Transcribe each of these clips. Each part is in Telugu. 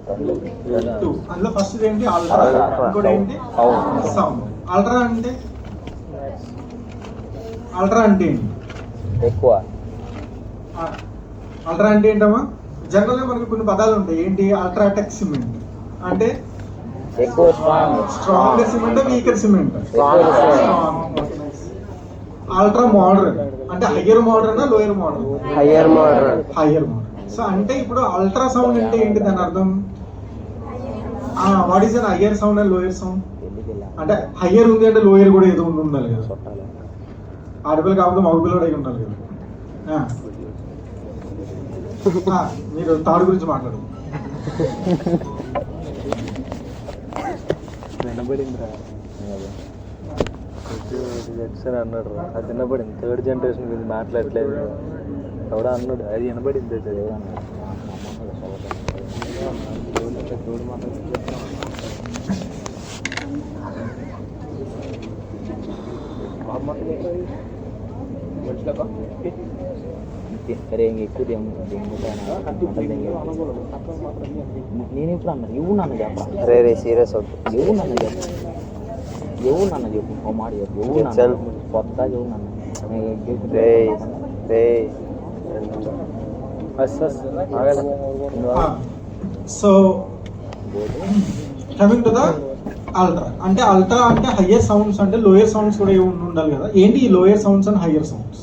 2. అందులో ఫస్ట్ ఏంటి అల్ట్రా, ఇంకోటి ఏంటి సౌండ్. అల్ట్రా అంటే ఏంటి? ఎక్కువ. అల్ట్రా అంటే ఏంటమ్మా? జనరల్గా మనకి కొన్ని పదాలు ఉంటాయి. ఏంటి? అల్ట్రాటెక్ సిమెంట్ అంటే ఎక్కువ strong cement, weaker cement. Ultra modern అంటే higher modern, lower modern? Higher modern. So అంటే ఇప్పుడు అల్ట్రా సౌండ్ అంటే ఏంటి దాని అర్థం? What is an higher sound and lower sound? అంటే హయ్యర్ ఉంది అంటే లోయర్ కూడా ఏదో ఉండాలి కదా. ఆడపిల్ల కాకపోతే మగపిల్లడు అయి ఉండాలి కదా. మీరు తాడు గురించి మాట్లాడు. వినబడిందిరా అన్నాడు రా, అది వినబడింది. 3rd జనరేషన్ గురించి మాట్లాడలేదు ఎవడా అన్నాడు, అది వినబడింది. అరే ఎక్కువ నేను ఇప్పుడు అన్నా ఇవ్వు నన్ను చెప్పా. అరే రే సీరియస్ అవుతుంది. ఇవ్వు నన్ను చెప్పు, ఇవ్వు నన్ను చెప్పు, ఓ మాట చెప్పు. ఇవ్వు నన్ను కొత్త ఇవ్వు నన్ను. So coming to the ultra అంటే హయ్యర్ సౌండ్స్ అంటే లోయర్ సౌండ్స్ కూడా ఉండాలి కదా. ఏంటి ఈ lower sounds and higher sounds?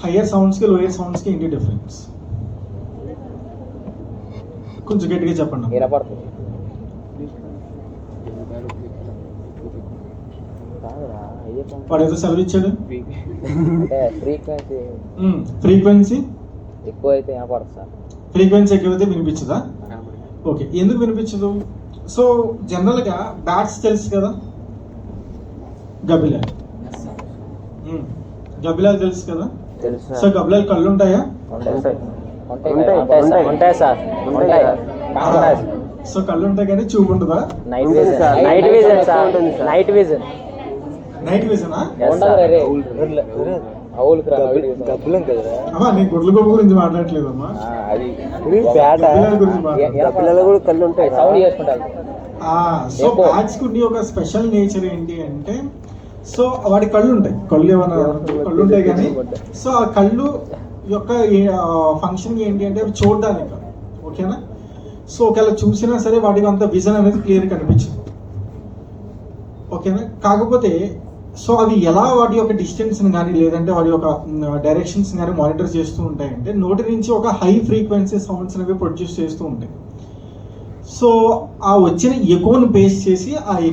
Higher సౌండ్స్కి లోయర్ సౌండ్స్కి ఏంటి డిఫరెన్స్? కొంచెం గట్టిగా చెప్పండి. వాడు ఏదో సెలవు ఇచ్చాడు. ఫ్రీక్వెన్సీ ఎక్కువ అయితే ఫ్రీక్వెన్సీ ఎక్కువైతే వినిపించదా? ఓకే, ఎందుకు వినిపించదు? సో జనరల్గా బ్యాట్స్ తెలుసు కదా, గబ్బిలాలు తెలుసు కదా. సో గబ్బిలాలు కళ్ళు ఉంటాయా? సో కళ్ళు ఉంటాయి కానీ చూపు ఉంటుందా? Night vision. నీ గుడ్ల గొప్ప గురించి మాట్లాడట్లేదమ్మా. సో బ్యాట్స్ కి ఒక స్పెషల్ నేచర్ ఏంటి అంటే, సో వాటి కళ్ళు ఉంటాయి. కళ్ళు ఉంటాయి కానీ సో ఆ కళ్ళు యొక్క ఫంక్షన్ ఏంటి అంటే అవి చూడడానికి. ఓకేనా? సో ఒకవేళ చూసినా సరే వాటికి అంత విజన్ అనేది క్లియర్ కనిపించదు. ఓకేనా? కాకపోతే సో అవి ఎలా వాటి యొక్క డిస్టెన్స్ని కానీ లేదంటే వాటి యొక్క డైరెక్షన్స్ కానీ మానిటర్ చేస్తూ ఉంటాయంటే నోటి నుంచి ఒక హై ఫ్రీక్వెన్సీ సౌండ్స్ అనేవి ప్రొడ్యూస్ చేస్తూ ఉంటాయి. సో ఆ వచ్చిన ఎకోను బేస్ చేసి అవి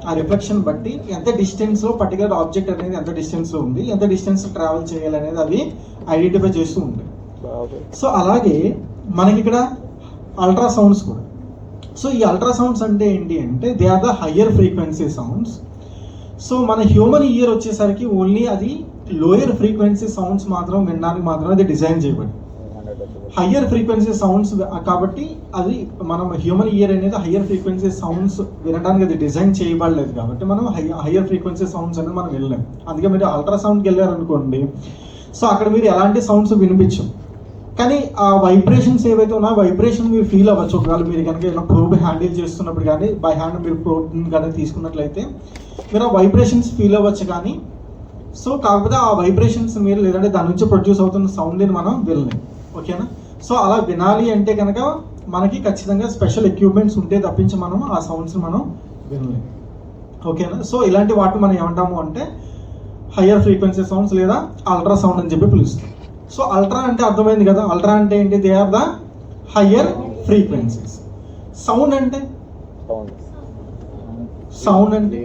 ఆ రిఫ్లెక్షన్ బట్టి ఎంత డిస్టెన్స్లో పర్టికులర్ ఆబ్జెక్ట్ అనేది ఎంత డిస్టెన్స్లో ఉంది, ఎంత డిస్టెన్స్ ట్రావెల్ చేయాలనేది అవి ఐడెంటిఫై చేస్తూ ఉంటాయి. సో అలాగే మనకి ఇక్కడ అల్ట్రా సౌండ్స్ కూడా. సో ఈ అల్ట్రా సౌండ్స్ అంటే ఏంటి అంటే they are the higher frequency sounds. So మన హ్యూమన్ ఇయర్ వచ్చేసరికి ఓన్లీ అది లోయర్ ఫ్రీక్వెన్సీ సౌండ్స్ మాత్రం వినడానికి మాత్రం అది డిజైన్ చేయబడింది. హయ్యర్ ఫ్రీక్వెన్సీ సౌండ్స్ కాబట్టి అది మనం హ్యూమన్ ఇయర్ అనేది హయ్యర్ ఫ్రీక్వెన్సీ సౌండ్స్ వినడానికి అది డిజైన్ చేయబడలేదు కాబట్టి మనం హయ్యర్ ఫ్రీక్వెన్సీ సౌండ్స్ అనేది మనం వెళ్ళలేం. అందుకే మీరు అల్ట్రాసౌండ్కి వెళ్ళారనుకోండి, సో అక్కడ మీరు ఎలాంటి సౌండ్స్ వినిపించం, కానీ ఆ వైబ్రేషన్స్ ఏవైతే ఉన్నాయో వైబ్రేషన్ మీరు ఫీల్ అవ్వచ్చు. ఒకవేళ మీరు కనుక ఏదైనా ప్రోబ్ హ్యాండిల్ చేస్తున్నప్పుడు కానీ బై హ్యాండ్ మీరు ప్రోబ్ కనుక తీసుకున్నట్లయితే మీరు ఆ వైబ్రేషన్స్ ఫీల్ అవ్వచ్చు. కానీ సో కాకపోతే ఆ వైబ్రేషన్స్ మీరు లేదంటే దాని నుంచి ప్రొడ్యూస్ అవుతున్న సౌండ్ని మనం వినలేం. ఓకేనా? సో అలా వినాలి అంటే కనుక మనకి ఖచ్చితంగా స్పెషల్ ఎక్విప్మెంట్స్ ఉంటే తప్పించి మనం ఆ సౌండ్స్ని మనం వినలేం. ఓకేనా? సో ఇలాంటి వాటిని మనం ఏమంటాము అంటే హయ్యర్ ఫ్రీక్వెన్సీ సౌండ్స్ లేదా అల్ట్రా సౌండ్ అని చెప్పి పిలుస్తాం. సో అల్ట్రా అంటే అర్థమైంది కదా. అల్ట్రా అంటే ఏంటి? They are the higher frequencies. Sound అంటే సౌండ్ అంటే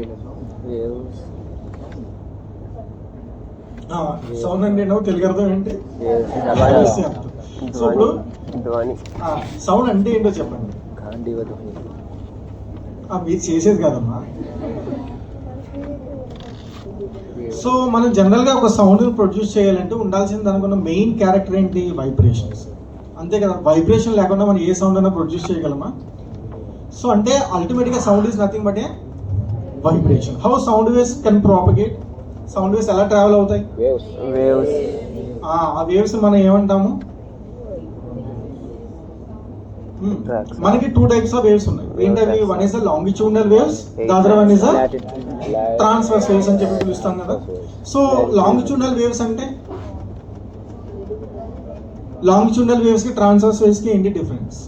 ఏంటో తెలుగు అర్థం ఏంటి? సో ఇప్పుడు సౌండ్ అంటే ఏంటో చెప్పండి. మీరు చేసేది కదమ్మా. సో మనం జనరల్గా ఒక సౌండ్ని ప్రొడ్యూస్ చేయాలంటే ఉండాల్సిన దానికున్న మెయిన్ క్యారెక్టర్ ఏంటి? వైబ్రేషన్స్. అంతే కదా. వైబ్రేషన్ లేకుండా మనం ఏ సౌండ్ అయినా ప్రొడ్యూస్ చేయగలమా? సో అంటే అల్టిమేట్గా sound is nothing but A vibration. How sound waves can propagate? Sound waves ఎలా ట్రావెల్ అవుతాయి? ఆ వేవ్స్ మనం ఏమంటాము? మనకి 2 types of waves ఉన్నాయి. ఏంటవి? One is longitudinal waves, the other one is transverse waves అని చెప్పి పిలుస్తాం కదా. సో లాంగిట్యూడినల్ వేవ్స్ అంటే, లాంగిట్యూడినల్ వేవ్స్ కి ట్రాన్స్వర్స్ వేవ్స్ కి ఏంటి డిఫరెన్స్?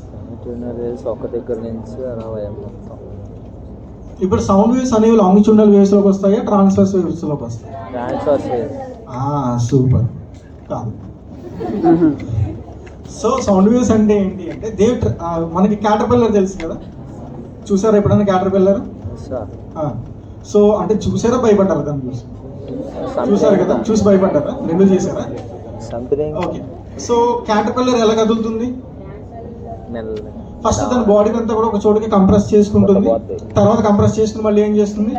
ఒక దగ్గర నుంచి అలా మొత్తం. ఇప్పుడు సౌండ్ వేవ్స్ అనేవి లాంగిట్యూడినల్ వేవ్స్ లోకి వస్తాయా, ట్రాన్స్వర్స్ వేవ్స్ లోకి వస్తాయి? Transverse wave. సూపర్. కాదు. సో సౌండ్ వేవ్స్ అంటే ఏంటి అంటే మనకి క్యాటర్పిల్లర్ తెలుసు కదా, చూసారా ఎప్పుడైనా క్యాటర్పిల్లర్? సో అంటే చూసారా, భయపడ్డారా దాన్ని చూసి? చూసారు కదా, చూసి భయపడ్డారా? రెండు చేశారా? ఓకే. సో క్యాటర్పిల్లర్ ఎలా కదులుతుంది? ఫస్ట్ దాని బాడీ అంతా కూడా ఒక చోటుకి కంప్రెస్ చేసుకుంటుంది, తర్వాత కంప్రెస్ చేసుకుని మళ్ళీ ఏం చేస్తుంది?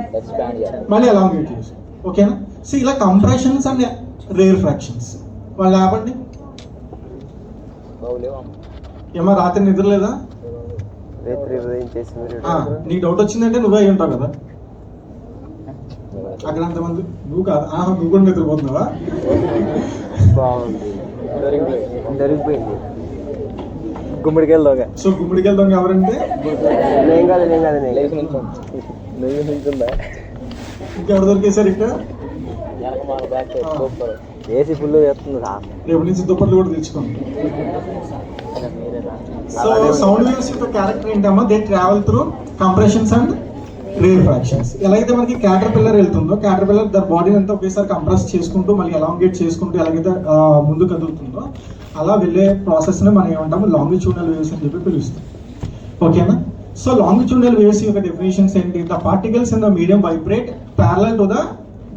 మళ్ళీ ఎలాంగేట్ చేస్తుంది. ఓకేనా? సో ఇలా కంప్రెషన్స్ అండ్ రేర్ ఫ్రాక్షన్స్. వాళ్ళు ఆపండి. ఏమో రాత్రి నిద్ర లేదా? నీకు డౌట్ వచ్చిందంటే నువ్వే అయి ఉంటావు కదా. అక్కడ అంతమంది నువ్వు కాదు, నువ్వు కూడా నిద్రపోతున్నావా? దొరికిపోయింది. గుమ్మడికాయల దొంగ. సో గుమ్మడికాయల దొంగ ఎవరంటే? ఇంకెవరు దొరికేశారు ఇక్కడ? ఏసీ ఫుల్ చేస్తుంది. రేపు నుంచి దుప్పట్లు కూడా తెచ్చుకోండి. సో సౌండ్ వేవ్స్ యొక్క క్యారెక్టర్ ఏంటమ్మా? They travel through compressions and rare fractions. ఎలా అయితే మనకి క్యాటర్పిల్లర్ వెళ్తుందో, క్యాటర్పిల్లర్ దాని బాడీని అంతా ఒకేసారి కంప్రెస్ చేసుకుంటూ మళ్ళీ ఎలాంగేట్ చేసుకుంటూ ఎలాగైతే ముందు కదులుతుందో అలా వెళ్ళే ప్రాసెస్ ని మనం ఏమంటాము? లాంగిట్యూడినల్ వేవ్స్ అని చెప్పి పిలుస్తాం. ఓకేనా? సో లాంగిట్యూడినల్ వేవ్స్ యొక్క డెఫినేషన్స్ ఏంటి? The particles in the medium vibrate parallel to the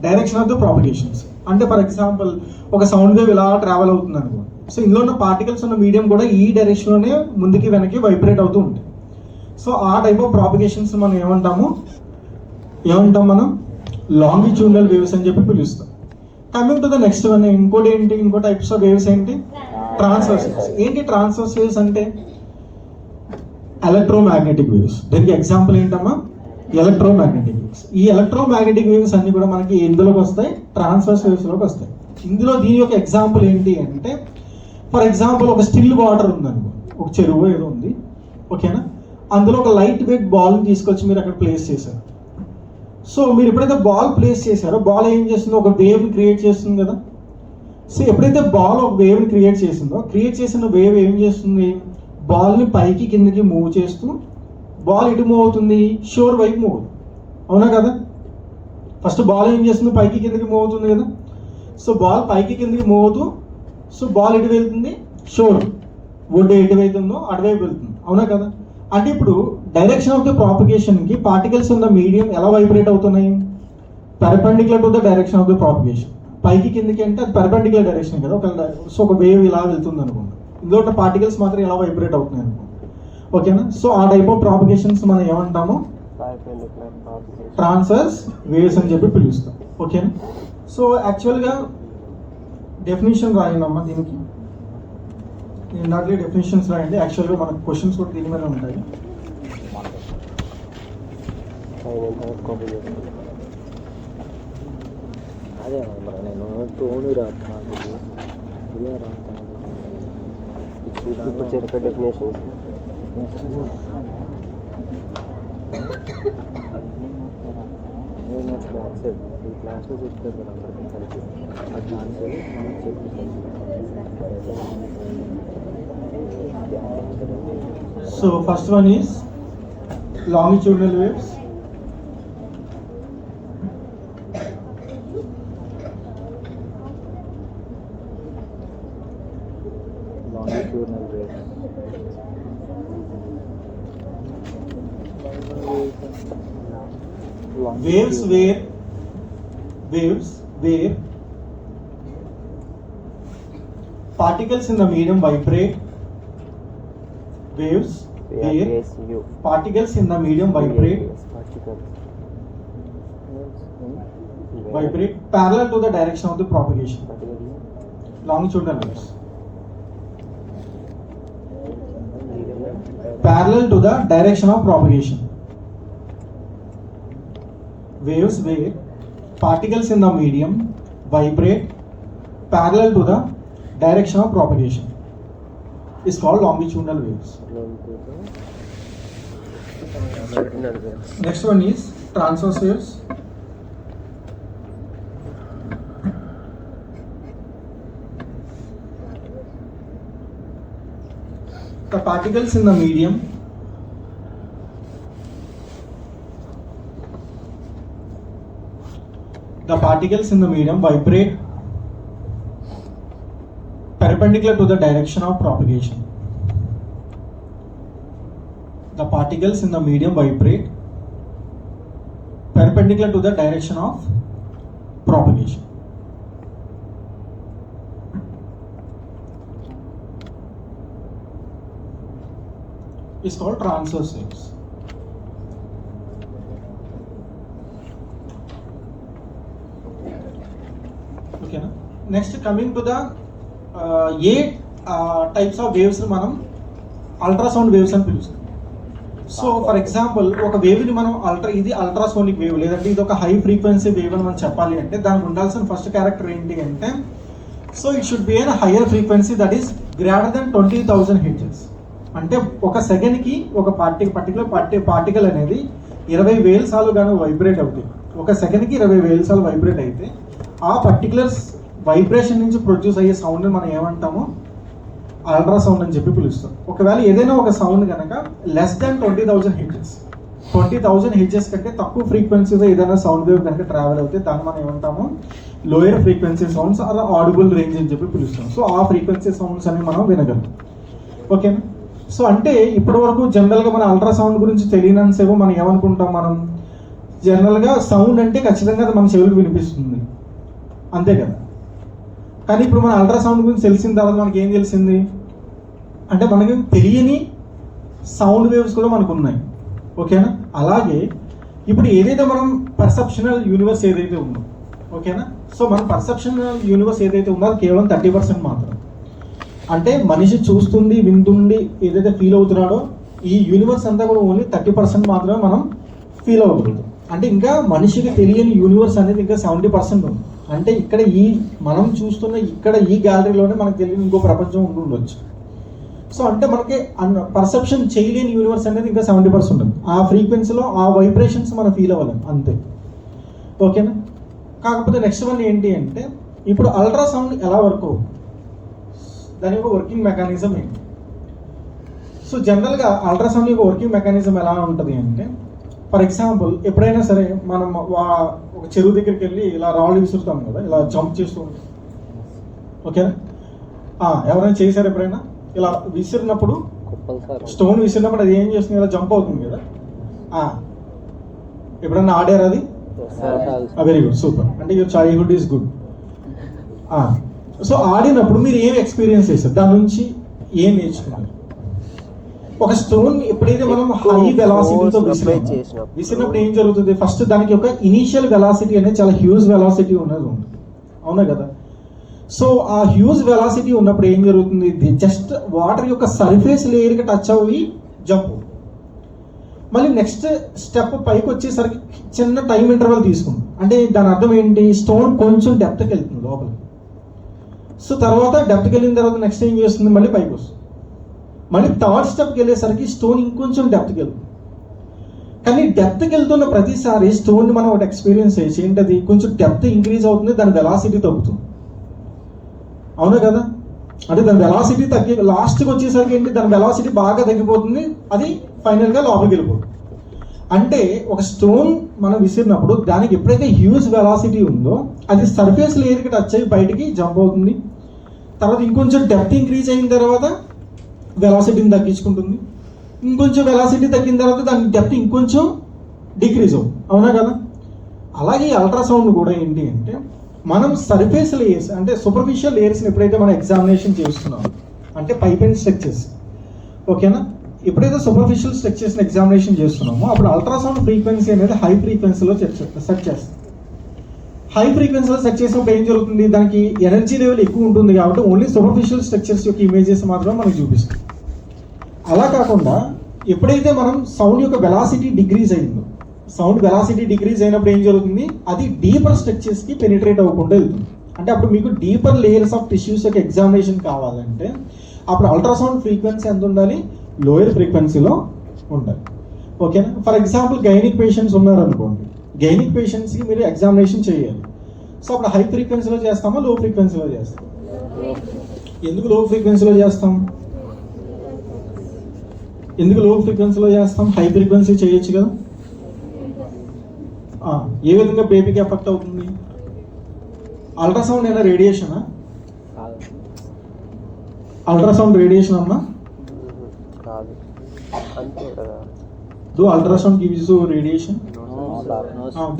direction of the propagations. అంటే ఫర్ ఎగ్జాంపుల్ ఒక సౌండ్ వేవ్ ఇలా ట్రావెల్ అవుతుంది అనుకోండి. సో ఇందులో ఉన్న పార్టికల్స్ ఉన్న మీడియం కూడా ఈ డైరెక్షన్ లోనే ముందుకి వెనక్కి వైబ్రేట్ అవుతూ ఉంటాయి. సో ఆ టైప్ ఆఫ్ ప్రాపగేషన్స్ మనం ఏమంటాం మనం? లాంగిట్యూడినల్ వేవ్స్ అని చెప్పి పిలుస్తాం. Coming to the next one, ఇంకో టైప్స్ ఆఫ్ వేవ్స్ ఏంటి? Transverse waves. ఏంటి ట్రాన్స్వర్స్ వేవ్స్ అంటే? Electromagnetic waves. దీనికి ఎగ్జాంపుల్ ఏంటమ్మా? Electromagnetic waves. ఈ ఎలక్ట్రోమాగ్నెటిక్ వేవ్స్ అన్ని కూడా మనకి ఎందులోకి వస్తాయి? ట్రాన్స్వర్స్ వేవ్స్ లోకి వస్తాయి. ఇందులో దీని యొక్క ఎగ్జాంపుల్ ఏంటి అంటే, ఫర్ ఎగ్జాంపుల్ ఒక స్టిల్ వాటర్ ఉందనుకో, ఒక చెరువు ఏదో ఉంది. ఓకేనా? అందులో ఒక లైట్ వెయిట్ బాల్ తీసుకొచ్చి మీరు అక్కడ ప్లేస్ చేశారు. సో మీరు ఎప్పుడైతే బాల్ ప్లేస్ చేశారో బాల్ ఏం చేస్తుందో? ఒక వేవ్ క్రియేట్ చేస్తుంది కదా. సో ఎప్పుడైతే బాల్ ఒక వేవ్ని క్రియేట్ చేసిందో, క్రియేట్ చేసిన వేవ్ ఏం చేస్తుంది? బాల్ని పైకి కిందకి మూవ్ చేస్తూ, బాల్ ఇటు మూవ్ అవుతుంది, షోర్ వైపు మూవ్ అవుతుంది. అవునా కదా? ఫస్ట్ బాల్ ఏం చేస్తుంది? పైకి కిందకి మూవ్ అవుతుంది కదా. సో బాల్ పైకి కిందకి మూవ్ అవుతూ, సో బాల్ ఎటు వెళ్తుంది? షోర్, ఒడ్డు ఎటువైపు ఉందో అటువైపు వెళ్తుంది. అవునా కదా? అంటే ఇప్పుడు డైరెక్షన్ ఆఫ్ ద ప్రాపగేషన్ కి పార్టికల్స్ ఇన్ ద మీడియం ఎలా వైబ్రేట్ అవుతున్నాయి? Perpendicular to the direction of the propagation. పైకి కిందకి అంటే అది పెర్పెండిక్యులర్ డైరెక్షన్ కదా. సో ఒక వేవ్ ఇలా వెళ్తుంది అనుకోండి, ఇందులో ఉన్న పార్టికల్స్ మాత్రం ఎలా వైబ్రేట్ అవుతున్నాయి అనుకోండి. ఓకేనా? సో ఆ టైప్ ఆఫ్ ప్రాపగేషన్స్ మనం ఏమంటాము? ట్రాన్స్వర్స్ వేవ్స్ అని చెప్పి పిలుస్తాం. ఓకేనా? సో యాక్చువల్గా డెఫినేషన్ రాయండి అమ్మా దీనికి. ఇందాకే డెఫినేషన్స్ రాయండి. యాక్చువల్గా మనకు క్వశ్చన్స్ కూడా దీని మీద ఉంటాయి. అదే నేను టోను రాస్తాను, ఇప్పుడు చెప్పే డెఫినేషన్స్. నేను ఈ క్లాస్లో చెప్తాను కదా అందరికీ కలిసి, ఆ క్లాస్ మనం చెప్తాం. So first one is longitudinal waves. Longitudinal waves. Waves where particles in the medium vibrate. Waves where particles in the medium vibrate parallel to the direction of the propagation. Longitudinal waves parallel to the direction of propagation. Waves where particles in the medium vibrate parallel to the direction of propagation. is called longitudinal waves. Next one is transverse waves. The particles in the medium vibrate perpendicular to the direction of propagation. The particles in the medium vibrate perpendicular to the direction of propagation. It's called transverse waves. Okay, na? Next, coming to the types of waves మనం అల్ట్రాసౌండ్ వేవ్స్ అని పిలుస్తాం. సో ఫర్ ఎగ్జాంపుల్ ఒక వేవ్ని మనం ఇది అల్ట్రాసోనిక్ వేవ్ లేదంటే ఇది ఒక హై ఫ్రీక్వెన్సీ వేవ్ అని మనం చెప్పాలి అంటే దానికి ఉండాల్సిన ఫస్ట్ క్యారెక్టర్ ఏంటి అంటే so it should be an higher frequency that is greater than 20,000 hertz. అంటే ఒక సెకండ్కి ఒక పర్టికులర్ పార్టికల్ అనేది 20,000 సార్లు కానీ వైబ్రేట్ అవుతుంది. ఒక సెకండ్కి 20,000 సార్లు వైబ్రేట్ అయితే ఆ పర్టికులర్ వైబ్రేషన్ నుంచి ప్రొడ్యూస్ అయ్యే సౌండ్ని మనం ఏమంటాము అల్ట్రాసౌండ్ అని చెప్పి పిలుస్తాం. ఒకవేళ ఏదైనా ఒక సౌండ్ కనుక లెస్ దాన్ 20,000 హెర్ట్జ్ 20,000 హెర్ట్జ్ కంటే తక్కువ ఫ్రీక్వెన్సీలో ఏదైనా సౌండ్ వేవ్ కనుక ట్రావెల్ అవుతే దాన్ని మనం ఏమంటాము lower frequency sounds are audible range అని చెప్పి పిలుస్తాం. సో ఆ ఫ్రీక్వెన్సీ సౌండ్స్ అనేవి మనం వినగలం. ఓకేనా? సో అంటే ఇప్పటి వరకు జనరల్గా మన అల్ట్రాసౌండ్ గురించి తెలియనంతసేపు మనం ఏమనుకుంటాం, మనం జనరల్గా సౌండ్ అంటే ఖచ్చితంగా అది మన చెవులకు వినిపిస్తుంది అంతే కదా. కానీ ఇప్పుడు మన అల్ట్రాసౌండ్ గురించి తెలిసిన తర్వాత మనకి ఏం తెలిసింది అంటే మనకి తెలియని సౌండ్ వేవ్స్ కూడా మనకు ఉన్నాయి. ఓకేనా? అలాగే ఇప్పుడు ఏదైతే మనం పర్సెప్షనల్ యూనివర్స్ ఏదైతే ఉందో ఓకేనా, సో మన పర్సెప్షనల్ యూనివర్స్ ఏదైతే ఉందో అది కేవలం 30% మాత్రం. అంటే మనిషి చూస్తుంది వింటుంది ఏదైతే ఫీల్ అవుతున్నాడో ఈ యూనివర్స్ అంతా కూడా ఓన్లీ 30% మాత్రమే మనం ఫీల్ అవ్వగలుగుతాం. అంటే ఇంకా మనిషికి తెలియని యూనివర్స్ అనేది ఇంకా 70% ఉంది. అంటే ఇక్కడ మనం చూస్తున్న ఇక్కడ ఈ గ్యాలరీలోనే మనకు తెలియని ఇంకో ప్రపంచం ఉండొచ్చు. సో అంటే మనకి పర్సెప్షన్ చేయలేని యూనివర్స్ అనేది ఇంకా 70% ఉంటుంది. ఆ ఫ్రీక్వెన్సీలో ఆ వైబ్రేషన్స్ మనం ఫీల్ అవ్వలేం అంతే. ఓకేనా? కాకపోతే నెక్స్ట్ వన్ ఏంటి అంటే ఇప్పుడు అల్ట్రాసౌండ్ ఎలా వర్క్ అవుతుంది, దాని యొక్క వర్కింగ్ మెకానిజం ఏంటి. సో జనరల్గా అల్ట్రాసౌండ్ యొక్క వర్కింగ్ మెకానిజం ఎలా ఉంటుంది అంటే ఫర్ ఎగ్జాంపుల్ ఎప్పుడైనా సరే మనం ఒక చెరువు దగ్గరికి వెళ్ళి ఇలా రాళ్ళు విసురుతాం కదా, ఇలా జంప్ చేస్తూ ఉంటాం. ఓకేనా? ఎవరైనా చేశారు ఎప్పుడైనా ఇలా విసిరినప్పుడు స్టోన్ విసిరినప్పుడు అది ఏం చేస్తుంది, ఇలా జంప్ అవుతుంది కదా. ఎప్పుడైనా ఆడారు అది? Very good, super. అంటే your childhood is good. So ఆడినప్పుడు మీరు ఏం ఎక్స్పీరియన్స్ చేస్తారు, దాని నుంచి ఏం నేర్చుకున్నారు? ఒక స్టోన్ ఎప్పుడైతే మనం హై వెలాసిటీతో విసిరినప్పుడు ఏం జరుగుతుంది, ఫస్ట్ దానికి ఒక ఇనీషియల్ వెలాసిటీ అనేది చాలా హ్యూజ్ వెలాసిటీ ఉన్నది ఉంటుంది, అవునా కదా. సో ఆ హ్యూజ్ వెలాసిటీ ఉన్నప్పుడు ఏం జరుగుతుంది, జస్ట్ వాటర్ యొక్క సర్ఫేస్ లేయర్కి టచ్ అవ్వి జంప్. మళ్ళీ నెక్స్ట్ స్టెప్ పైకి వచ్చేసరికి చిన్న టైం ఇంటర్వల్ తీసుకుంది. అంటే దాని అర్థం ఏంటి, స్టోన్ కొంచెం డెప్త్కి వెళ్తుంది లోపల. సో తర్వాత డెప్త్కి వెళ్ళిన తర్వాత నెక్స్ట్ ఏం చేస్తుంది, మళ్ళీ పైకి వస్తుంది. మళ్ళీ థర్డ్ స్టెప్కి వెళ్ళేసరికి స్టోన్ ఇంకొంచెం డెప్త్కి వెళ్తుంది. కానీ డెప్త్కి వెళ్తున్న ప్రతిసారి స్టోన్ని మనం ఒకటి ఎక్స్పీరియన్స్ చేసి ఏంటది, కొంచెం డెప్త్ ఇంక్రీజ్ అవుతుంది, దాని వెలాసిటీ తగ్గుతుంది, అవునా కదా. అంటే దాని వెలాసిటీ తగ్గి లాస్ట్కి వచ్చేసరికి ఏంటి, దాని వెలాసిటీ బాగా తగ్గిపోతుంది, అది ఫైనల్గా లోపలికి వెళ్ళిపోతుంది. అంటే ఒక స్టోన్ మనం విసిరినప్పుడు దానికి ఎప్పుడైతే హ్యూజ్ వెలాసిటీ ఉందో అది సర్ఫేస్ లేయర్కి టచ్ అయ్యి బయటికి జంప్ అవుతుంది. తర్వాత ఇంకొంచెం డెప్త్ ఇంక్రీజ్ అయిన తర్వాత వెలాసిటీని తగ్గించుకుంటుంది. ఇంకొంచెం వెలాసిటీ తగ్గిన తర్వాత దాని డెప్త్ ఇంకొంచెం డిక్రీజ్ అవుతుంది, అవునా కదా. అలాగే అల్ట్రాసౌండ్ కూడా ఏంటి అంటే మనం సర్ఫేస్ లేయర్స్ అంటే సూపర్ఫిషియల్ లేయర్స్ని ఎప్పుడైతే మనం ఎగ్జామినేషన్ చేస్తున్నాం అంటే పైప్ అండ్ స్ట్రక్చర్స్, ఓకేనా. ఎప్పుడైతే సూపర్ఫిషియల్ స్ట్రక్చర్స్ని ఎగ్జామినేషన్ చేస్తున్నామో అప్పుడు అల్ట్రాసౌండ్ ఫ్రీక్వెన్సీ అనేది హై ఫ్రీక్వెన్సీలో సెట్ చేస్తాం. హై ఫ్రీక్వెన్సీలో సెట్ చేసినప్పుడు ఏం జరుగుతుంది, దానికి ఎనర్జీ లెవెల్ ఎక్కువ ఉంటుంది కాబట్టి ఓన్లీ సూపర్ఫిషియల్ స్ట్రక్చర్స్ యొక్క ఇమేజెస్ మాత్రమే మనకు చూపిస్తుంది. అలా కాకుండా ఎప్పుడైతే మనం సౌండ్ యొక్క వెలాసిటీ డిక్రీజ్ అయిందో, సౌండ్ వెలాసిటీ డిక్రీజ్ అయినప్పుడు ఏం జరుగుతుంది, అది డీపర్ స్ట్రక్చర్స్కి పెనిట్రేట్ అవ్వకుండా వెళ్తుంది. అంటే అప్పుడు మీకు డీపర్ లేయర్స్ ఆఫ్ టిష్యూస్ యొక్క ఎగ్జామినేషన్ కావాలంటే అప్పుడు అల్ట్రాసౌండ్ ఫ్రీక్వెన్సీ ఎంత ఉండాలి, లోయర్ ఫ్రీక్వెన్సీలో ఉండాలి. ఓకేనా. ఫర్ ఎగ్జాంపుల్ గైనిక్ పేషెంట్స్ ఉన్నారనుకోండి, గైనిక్ పేషెంట్స్కి మీరు ఎగ్జామినేషన్ చేయాలి. సో అప్పుడు హై ఫ్రీక్వెన్సీలో చేస్తామా, లో ఫ్రీక్వెన్సీలో చేస్తాం? ఎందుకు లో ఫ్రీక్వెన్సీలో చేస్తాం? హై ఫ్రీక్వెన్సీ చేయొచ్చు కదా. ఏ విధంగా బేబీకి ఎఫెక్ట్ అవుతుంది? అల్ట్రాసౌండ్ అయినా రేడియేషనా? అల్ట్రాసౌండ్ రేడియేషన్ అమ్మా? Do ultrasound gives you radiation?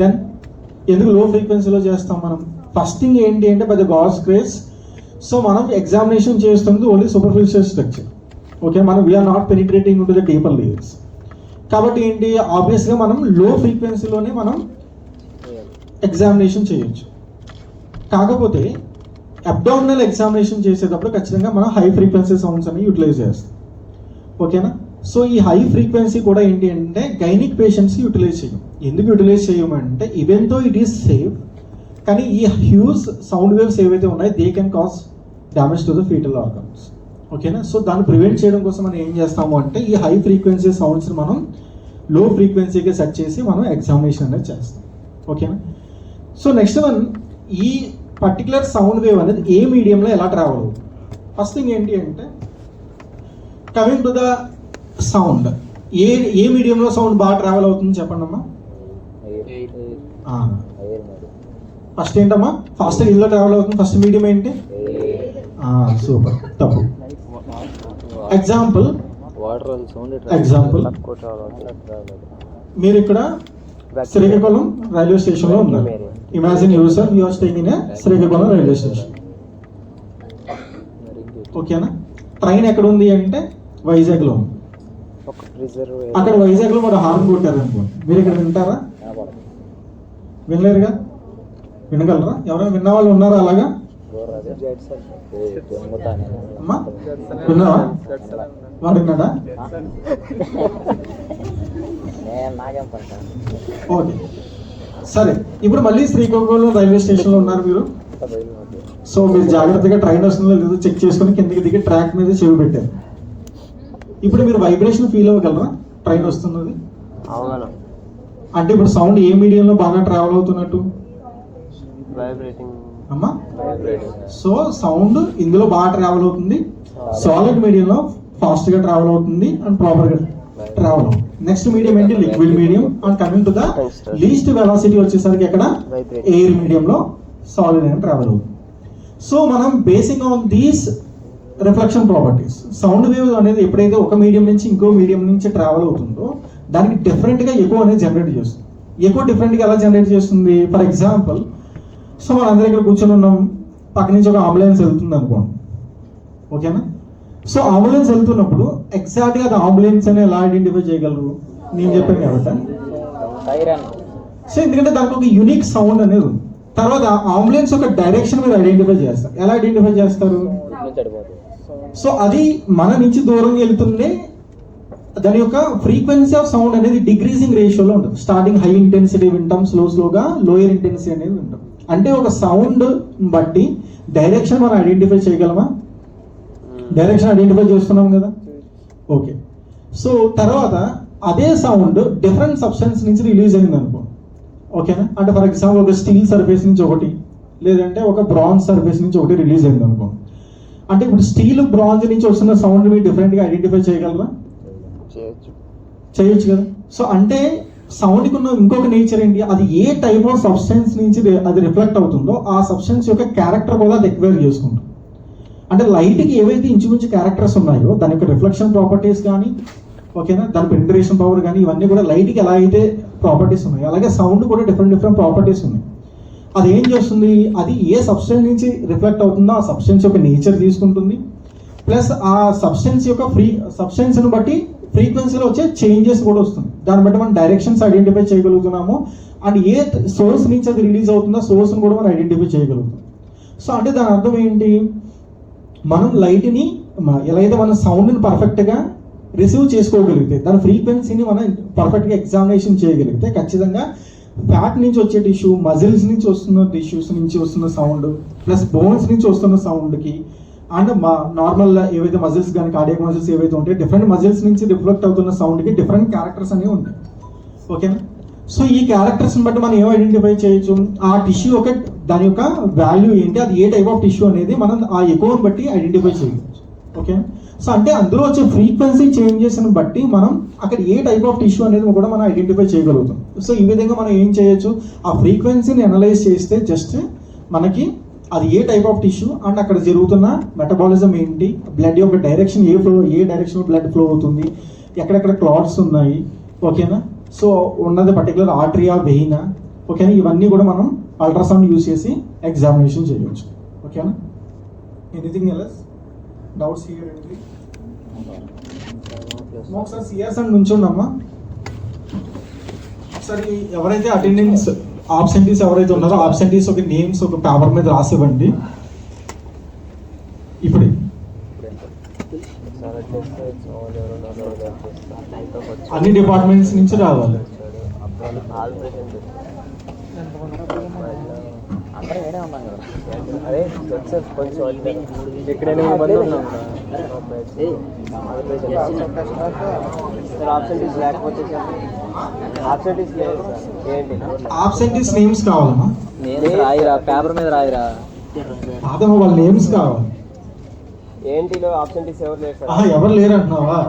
Then ఎందుకు లో ఫ్రీక్వెన్సీలో చేస్తాం మనం? ఫస్ట్ థింగ్ ఏంటి అంటే by the god's grace, so మనం ఎగ్జామినేషన్ చేస్తుంది ఓన్లీ సూపర్ఫిషియల్ స్ట్రక్చర్. ఓకే, మనం we are not penetrating into the deeper layers. కాబట్టి ఏంటి, ఆబ్వియస్గా మనం లో ఫ్రీక్వెన్సీలోనే మనం ఎగ్జామినేషన్ చేయొచ్చు. కాకపోతే అబ్డామినల్ ఎగ్జామినేషన్ చేసేటప్పుడు ఖచ్చితంగా మనం హై ఫ్రీక్వెన్సీ సౌండ్స్ అని యూటిలైజ్ చేస్తాం. ఓకేనా. సో ఈ హై ఫ్రీక్వెన్సీ కూడా ఏంటి అంటే గైనిక్ పేషెంట్స్కి యూటిలైజ్ చేయం. ఎందుకు యూటిలైజ్ చేయమంటే even though it is safe, కానీ ఈ హ్యూజ్ సౌండ్ వేవ్స్ ఏవైతే ఉన్నాయో they can cause damage to the fetal organs. ఓకేనా. సో దాన్ని ప్రివెంట్ చేయడం కోసం మనం ఏం చేస్తాము అంటే ఈ హై ఫ్రీక్వెన్సీ సౌండ్స్ని మనం లో ఫ్రీక్వెన్సీకి సెట్ చేసి మనం ఎగ్జామినేషన్ అనేది చేస్తాం. ఓకేనా. సో నెక్స్ట్ వన్, ఈ పర్టికులర్ సౌండ్ వేవ్ అనేది ఏ మీడియంలో ఎలా ట్రావెల్ అవుతుంది? ఫస్ట్ థింగ్ ఏంటి అంటే కమింగ్ టు ద సౌండ్, ఏ మీడియంలో సౌండ్ బాగా ట్రావెల్ అవుతుంది చెప్పండి అమ్మా. ఫస్ట్ ఏంటమ్మా, ఫస్ట్ ఇల్లు ట్రావెల్ అవుతుంది, ఫస్ట్ మీడియం ఏంటి? సూపర్, తప్పు. ఎగ్జాంపుల్ మీరు ఇక్కడ శ్రీకాకుళం రైల్వే స్టేషన్లో ఉన్నారు. Imagine yourself you are staying in Srikakulam railway station. ఓకేనా. ట్రైన్ ఎక్కడ ఉంది అంటే వైజాగ్లో ఉంది. అక్కడ వైజాగ్లో మరి హార్న్ కొట్టారు అనుకోండి, మీరు ఇక్కడ వింటారా? వినలేరుగా. వినగలరా? ఎవరైనా విన్న వాళ్ళు ఉన్నారా అలాగా? అమ్మా విన్నావా? వాడు విన్నాడా? ఓకే సరే. ఇప్పుడు మళ్ళీ శ్రీకాకుళం రైల్వే స్టేషన్లో ఉన్నారు మీరు. సో మీరు జాగ్రత్తగా ట్రైన్ వస్తుందో లేదో చెక్ చేసుకుని కిందకి దిగి ట్రాక్ మీద చెవి పెట్టారు. ఇప్పుడు మీరు వైబ్రేషన్ ఫీల్ అవ్వగలరా ట్రైన్ వస్తున్నది? అంటే ఇప్పుడు సౌండ్ ఏ మీడియంలో బాగా ట్రావెల్ అవుతున్నట్టు అమ్మా? సో సౌండ్ ఇందులో బాగా ట్రావెల్ అవుతుంది, సాలిడ్ మీడియంలో ఫాస్ట్ గా ట్రావెల్ అవుతుంది అండ్ ప్రాపర్ గా ట్రావెల్ అవుతుంది. నెక్స్ట్ మీడియం ఏంటి? Liquid medium. And coming to the least velocity వచ్చేసరికి ఎక్కడ? ఎయిర్ మీడియంలో సాలిడ్ అని ట్రావెల్ అవుతుంది. సో మనం basing on these reflection properties, sound wave అనేది ఎప్పుడైతే ఒక మీడియం నుంచి ఇంకో మీడియం నుంచి ట్రావెల్ అవుతుందో దానికి డిఫరెంట్గా ఎక్కువ అనేది జనరేట్ చేస్తుంది. ఎక్కువ డిఫరెంట్గా ఎలా జనరేట్ చేస్తుంది? ఫర్ ఎగ్జాంపుల్, సో మన అందరి ఇక్కడ కూర్చొని ఉన్నాం, పక్క నుంచి ఒక అంబులెన్స్ వెళ్తుంది అనుకోండి. ఓకేనా. సో అంబులెన్స్ వెళ్తున్నప్పుడు ఎగ్జాక్ట్గా అది అంబులెన్స్ అని ఎలా ఐడెంటిఫై చేయగలరు? నేను చెప్పాను కాబట్టి. సో ఎందుకంటే దానికి ఒక యూనిక్ సౌండ్ అనేది ఉంది. తర్వాత అంబులెన్స్ ఒక డైరెక్షన్ మీరు ఐడెంటిఫై చేస్తారు. ఎలా ఐడెంటిఫై చేస్తారు? సో అది మన నుంచి దూరంగా వెళ్తుండే దాని యొక్క ఫ్రీక్వెన్సీ ఆఫ్ సౌండ్ అనేది డిక్రీజింగ్ రేషియోలో ఉంటుంది. స్టార్టింగ్ హై ఇంటెన్సిటీ వింటాం, స్లోగా లోయర్ ఇంటెన్సిటీ అనేది వింటాం. అంటే ఒక సౌండ్ బట్టి డైరెక్షన్ మనం ఐడెంటిఫై చేయగలమా? డైరెక్షన్ ఐడెంటిఫై చేస్తున్నాం కదా. ఓకే. సో తర్వాత అదే సౌండ్ డిఫరెంట్ సబ్స్టెన్స్ నుంచి రిలీజ్ అయింది అనుకో. ఓకేనా. అంటే ఫర్ ఎగ్జాంపుల్ ఒక స్టీల్ సర్ఫేస్ నుంచి ఒకటి, లేదంటే ఒక బ్రాంజ్ సర్ఫేస్ నుంచి ఒకటి రిలీజ్ అయింది అనుకో. అంటే ఇప్పుడు స్టీల్ బ్రాంజ్ నుంచి వస్తున్న సౌండ్ మీరు డిఫరెంట్గా ఐడెంటిఫై చేయగలరా? చేయొచ్చు కదా. సో అంటే సౌండ్కి ఉన్న ఇంకొక నేచర్ ఏంటి? అది ఏ టైప్ ఆఫ్ సబ్స్టెన్స్ నుంచి అది రిఫ్లెక్ట్ అవుతుందో ఆ సబ్స్టెన్స్ యొక్క క్యారెక్టర్ కూడా అది ఎక్వైర్ చేసుకుంటుంది. అంటే లైట్కి ఏవైతే ఇంచుమించు క్యారెక్టర్స్ ఉన్నాయో దాని యొక్క రిఫ్లెక్షన్ ప్రాపర్టీస్ కానీ, ఓకేనా, దాని పెనిట్రేషన్ పవర్ కానీ, ఇవన్నీ కూడా లైట్కి ఎలా అయితే ప్రాపర్టీస్ ఉన్నాయి అలాగే సౌండ్ కూడా డిఫరెంట్ ప్రాపర్టీస్ ఉన్నాయి. అది ఏం చేస్తుంది? అది ఏ సబ్స్టెన్స్ నుంచి రిఫ్లెక్ట్ అవుతుందో ఆ సబ్స్టెన్స్ యొక్క నేచర్ తీసుకుంటుంది, ప్లస్ ఆ సబ్స్టెన్స్ యొక్క సబ్స్టెన్స్ని బట్టి ఫ్రీక్వెన్సీలో వచ్చే చేంజెస్ కూడా వస్తుంది. దాన్ని బట్టి మనం డైరెక్షన్స్ ఐడెంటిఫై చేయగలుగుతున్నాము. అండ్ ఏ సోర్స్ నుంచి అది రిలీజ్ అవుతుందో సోర్స్ని కూడా మనం ఐడెంటిఫై చేయగలుగుతాం. సో అంటే దాని అర్థం ఏంటి? మనం లైట్ని ఎలా అయితే మన సౌండ్ని పర్ఫెక్ట్గా రిసీవ్ చేసుకోగలిగితే, దాని ఫ్రీక్వెన్సీని మనం పర్ఫెక్ట్గా ఎగ్జామినేషన్ చేయగలిగితే ఖచ్చితంగా ఫ్యాట్ నుంచి వచ్చే టిష్యూ, మజిల్స్ నుంచి వస్తున్న టిష్యూస్ నుంచి వస్తున్న సౌండ్, ప్లస్ బోన్స్ నుంచి వస్తున్న సౌండ్కి అండ్ మా నార్మల్ ఏవైతే మజిల్స్ కానీ కార్డియాక్ మజిల్స్ ఏవైతే ఉంటాయో డిఫరెంట్ మజిల్స్ నుంచి రిఫ్లెక్ట్ అవుతున్న సౌండ్కి డిఫరెంట్ క్యారెక్టర్స్ అనేవి ఉంటాయి. ఓకేనా? సో ఈ క్యారెక్టర్స్ని బట్టి మనం ఏం ఐడెంటిఫై చేయొచ్చు, ఆ టిష్యూ ఒక దాని యొక్క వాల్యూ ఏంటి, అది ఏ టైప్ ఆఫ్ టిష్యూ అనేది మనం ఆ ఎకోని బట్టి ఐడెంటిఫై చేయవచ్చు. ఓకే, సో అంటే అందులో వచ్చే ఫ్రీక్వెన్సీ చేంజెస్ని బట్టి మనం అక్కడ ఏ టైప్ ఆఫ్ టిష్యూ అనేది కూడా మనం ఐడెంటిఫై చేయగలుగుతాం. సో ఈ విధంగా మనం ఏం చేయొచ్చు, ఆ ఫ్రీక్వెన్సీని అనలైజ్ చేస్తే జస్ట్ మనకి అది ఏ టైప్ ఆఫ్ టిష్యూ అండ్ అక్కడ జరుగుతున్న మెటబాలిజం ఏంటి, బ్లడ్ యొక్క డైరెక్షన్ ఏ డైరెక్షన్లో బ్లడ్ ఫ్లో అవుతుంది, ఎక్కడెక్కడ క్లాట్స్ ఉన్నాయి. ఓకేనా? సో ఉన్నది పర్టికులర్ ఆర్టరీయా వెయినా. ఓకేనా? ఇవన్నీ కూడా మనం అల్ట్రాసౌండ్ యూస్ చేసి ఎగ్జామినేషన్ చేయవచ్చు. ఓకేనా? ఎనీథింగ్ ఎల్స్ డౌట్స్ హియర్ ఏంటి? ఒకసారి సిఆర్స్ అని నుంచుండమ్మా. ఒకసారి ఎవరైతే అటెండెన్స్ ఆబ్సెంటీస్ ఎవరైతే ఉన్నారో ఆబ్సెంటీస్ ఒక నేమ్స్ ఒక పేపర్ మీద రాసివ్వండి. ఇప్పుడే అన్ని డిపార్ట్మెంట్స్ నుంచి రావాలి. ఆబ్సెంటీస్ నేమ్స్ కావాలమ్మా. రాయిరా పేపర్ మీద రాయిరా. అదమ్మా వాళ్ళ నేమ్స్ కావాలి. ఏంటిలో ఆబ్సెంటీస్ ఎవరు లేరు సార్? ఎవరు లేరు అంటున్నావా?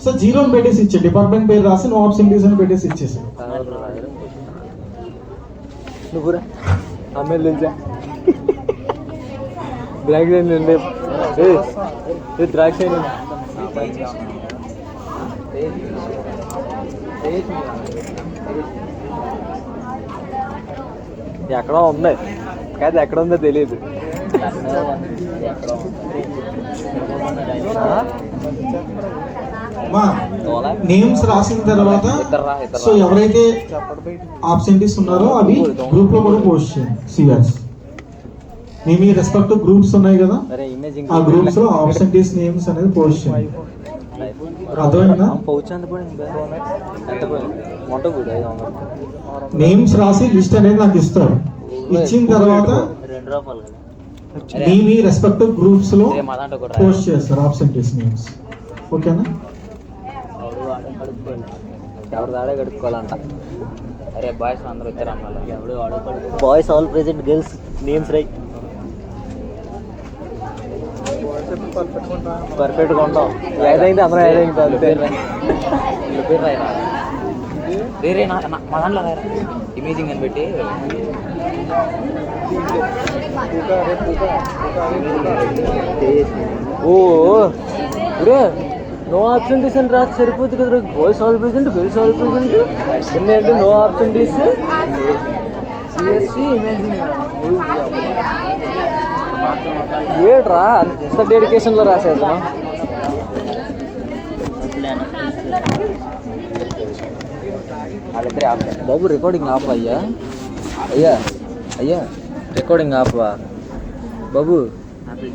సో జీరో పెట్టేసి ఇచ్చే, డిపార్ట్మెంట్ పేరు రాసి నో ఆబ్సెంటీస్ అని పెట్టేసి ఇచ్చేసి. నువ్వురా అమ్మాయిలు తెలుసా ద్రాక్ష ద్రాక్ష ఎక్కడో ఉంది కాదు, ఎక్కడ ఉందో తెలియదు. నేమ్స్ రాసిన తర్వాత సో ఎవరైతే ఆబ్సెంటీస్ ఉన్నారో అవి గ్రూప్ లో కూడా పోస్ట్ చేయండి. సిఆర్స్ మీ రెస్పెక్ట్ గ్రూప్స్ ఉన్నాయి కదా, ఆ గ్రూప్స్ లో ఆబ్సెంటీస్ నేమ్స్ అనేది పోస్ట్ చేయండి. అర్థమైందా? నేమ్స్ రాసి లిస్ట్ అనేది నాకు ఇస్తారు. ఇచ్చిన తర్వాత మీ రెస్పెక్టివ్ గ్రూప్స్ లో పోస్ట్ చేస్తారు ఆబ్సెంటీస్ నేమ్స్. ఓకేనా? ఎవరు దాడే కడుక్కోవాలంట. అరే బాయ్స్ అందరూ వచ్చారు అమ్మాయి. ఎవడు boys all present, girls names right. పర్ఫెక్ట్గా ఉంటాం. ఏదైతే అందరూ ఏదైతే పేరు రాయరా. రే మా దాంట్లో రాయరా ఇమేజింగ్ అని పెట్టి. ఓ రే నో ఆబ్సెంటీస్ అని రాసి సరిపోతుంది కదా. Boys all present, girls all present. అంటే నో ఆబ్సెంటీస్ సిఎస్సి ఇమేజింగ్. ఏట్రా అంత డెడికేషన్లో రాసేదా? వాళ్ళిద్దరే ఆఫ్. బాబు రికార్డింగ్ ఆఫ్ అయ్యా. అయ్యా అయ్యా రికార్డింగ్ ఆఫ్ బాబు. అంతే.